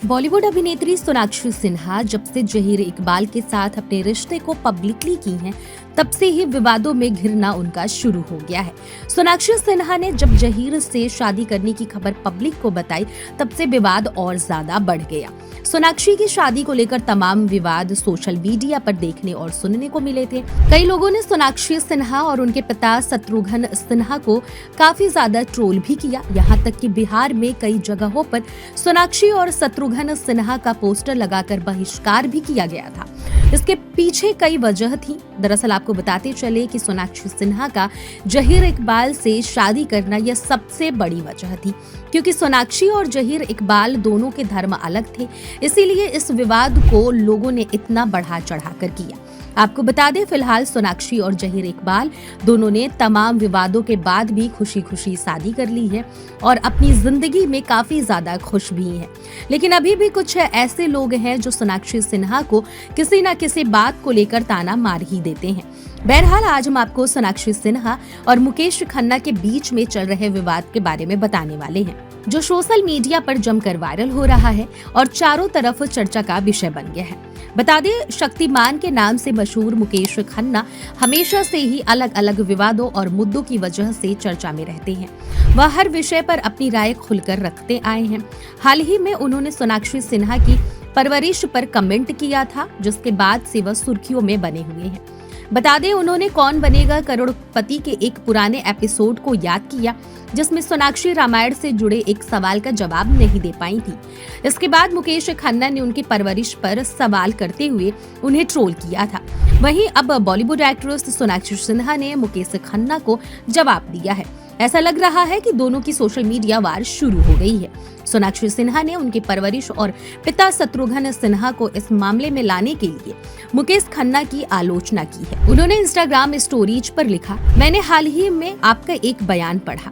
बॉलीवुड अभिनेत्री सोनाक्षी सिन्हा जब से जहीर इकबाल के साथ अपने रिश्ते को पब्लिकली की हैं, तब से ही विवादों में घिरना उनका शुरू हो गया है। सोनाक्षी सिन्हा ने जब जहीर से शादी करने की खबर पब्लिक को बताई, तब से विवाद और ज्यादा बढ़ गया। सोनाक्षी की शादी को लेकर तमाम विवाद सोशल मीडिया पर देखने और सुनने को मिले थे। कई लोगों ने सोनाक्षी सिन्हा और उनके पिता शत्रुघ्न सिन्हा को काफी ज्यादा ट्रोल भी किया। यहाँ तक कि बिहार में कई जगहों पर सोनाक्षी और शत्रुघ्न सिन्हा का पोस्टर लगाकर बहिष्कार भी किया गया था। इसके पीछे कई वजह थी। दरअसल आपको बताते चले कि सोनाक्षी सिन्हा का जहीर इकबाल से शादी करना यह सबसे बड़ी वजह थी, क्योंकि सोनाक्षी और जहीर इकबाल दोनों के धर्म अलग थे। इसीलिए इस विवाद को लोगों ने इतना बढ़ा चढ़ाकर किया। आपको बता दें, फिलहाल सोनाक्षी और जहीर इकबाल दोनों ने तमाम विवादों के बाद भी खुशी खुशी शादी कर ली है और अपनी जिंदगी में काफी ज्यादा खुश भी हैं। लेकिन अभी भी कुछ ऐसे लोग हैं जो सोनाक्षी सिन्हा को किसी न किसी बात को लेकर ताना मार ही देते हैं। बहरहाल आज हम आपको सोनाक्षी सिन्हा और मुकेश खन्ना के बीच में चल रहे विवाद के बारे में बताने वाले हैं, जो सोशल मीडिया पर जमकर वायरल हो रहा है और चारों तरफ चर्चा का विषय बन गया है। बता दें, शक्तिमान के नाम से मशहूर मुकेश खन्ना हमेशा से ही अलग अलग विवादों और मुद्दों की वजह से चर्चा में रहते हैं। वह हर विषय पर अपनी राय खुलकर रखते आए हैं। हाल ही में उन्होंने सोनाक्षी सिन्हा की परवरिश पर कमेंट किया था, जिसके बाद से वह सुर्खियों में बने हुए हैं। बता दें, उन्होंने कौन बनेगा करोड़पति के एक पुराने एपिसोड को याद किया, जिसमें सोनाक्षी रामायण से जुड़े एक सवाल का जवाब नहीं दे पाई थी। इसके बाद मुकेश खन्ना ने उनकी परवरिश पर सवाल करते हुए उन्हें ट्रोल किया था। वहीं अब बॉलीवुड एक्ट्रेस सोनाक्षी सिन्हा ने मुकेश खन्ना को जवाब दिया है। ऐसा लग रहा है कि दोनों की सोशल मीडिया वार शुरू हो गई है। सोनाक्षी सिन्हा ने उनकी परवरिश और पिता शत्रुघ्न सिन्हा को इस मामले में लाने के लिए मुकेश खन्ना की आलोचना की है। उन्होंने इंस्टाग्राम स्टोरीज पर लिखा, मैंने हाल ही में आपका एक बयान पढ़ा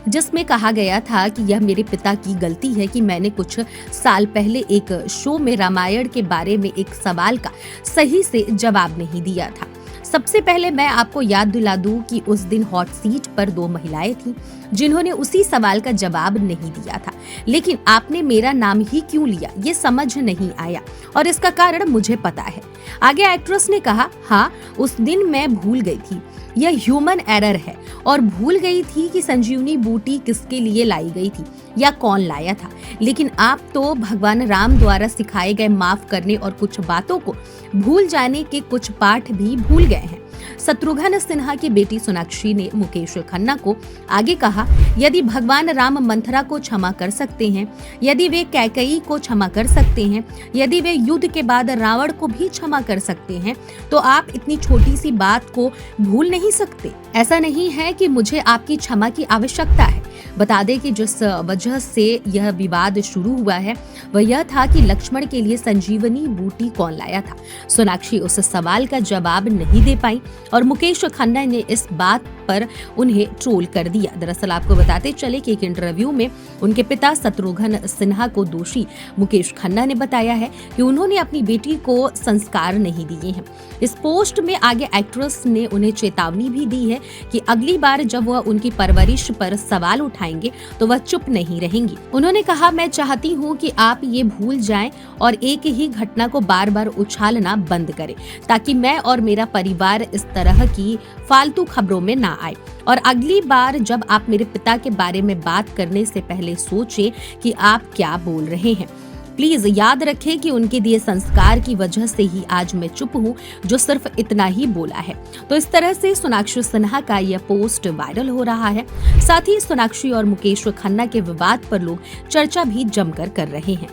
जिसमें कहा गया था कि यह मेरे पिता की गलती है कि मैंने कुछ साल पहले एक शो में रामायण के बारे में एक सवाल का सही से जवाब नहीं दिया था। सबसे पहले मैं आपको याद दिला दूं कि उस दिन हॉट सीट पर 2 महिलाएं थीं जिन्होंने उसी सवाल का जवाब नहीं दिया था, लेकिन आपने मेरा नाम ही क्यों लिया ये समझ नहीं आया और इसका कारण मुझे पता है। आगे एक्ट्रेस ने कहा, हाँ उस दिन मैं भूल गई थी, यह ह्यूमन एरर है और भूल गई थी कि संजीवनी बूटी किसके लिए लाई गई थी या कौन लाया था। लेकिन आप तो भगवान राम द्वारा सिखाए गए माफ करने और कुछ बातों को भूल जाने के कुछ पाठ भी भूल गए हैं। शत्रुघ्न सिन्हा की बेटी सोनाक्षी ने मुकेश खन्ना को आगे कहा, यदि भगवान राम मंथरा को क्षमा कर सकते हैं, यदि वे कैकेयी को क्षमा कर सकते हैं, यदि वे युद्ध के बाद रावण को भी क्षमा कर सकते हैं, तो आप इतनी छोटी सी बात को भूल नहीं सकते। ऐसा नहीं है कि मुझे आपकी क्षमा की आवश्यकता है। बता दें कि जिस वजह से यह विवाद शुरू हुआ है वह यह था कि लक्ष्मण के लिए संजीवनी बूटी कौन लाया था। सोनाक्षी उस सवाल का जवाब नहीं दे पाई और मुकेश खन्ना ने इस बात पर उन्हें ट्रोल कर दिया। दरअसल आपको बताते चले कि एक इंटरव्यू में उनके पिता शत्रुघ्न सिन्हा को दोषी मुकेश खन्ना ने बताया है कि उन्होंने अपनी बेटी को संस्कार नहीं दिए हैं। इस पोस्ट में आगे एक्ट्रेस ने उन्हें चेतावनी भी दी है कि अगली बार जब वह उनकी परवरिश पर सवाल उठाएंगे तो वह चुप नहीं रहेंगी। उन्होंने कहा, मैं चाहती हूँ कि आप ये भूल जाएं और एक ही घटना को बार बार उछालना बंद करें, ताकि मैं और मेरा परिवार इस तरह की फालतू खबरों में ना आए। और अगली बार जब आप मेरे पिता के बारे में बात करने से पहले सोचें कि आप क्या बोल रहे हैं। प्लीज याद रखें कि उनके दिए संस्कार की वजह से ही आज मैं चुप हूँ, जो सिर्फ इतना ही बोला है। तो इस तरह से सोनाक्षी सिन्हा का यह पोस्ट वायरल हो रहा है। साथ ही सोनाक्षी और मुकेश खन्ना के विवाद पर लोग चर्चा भी जमकर कर रहे हैं।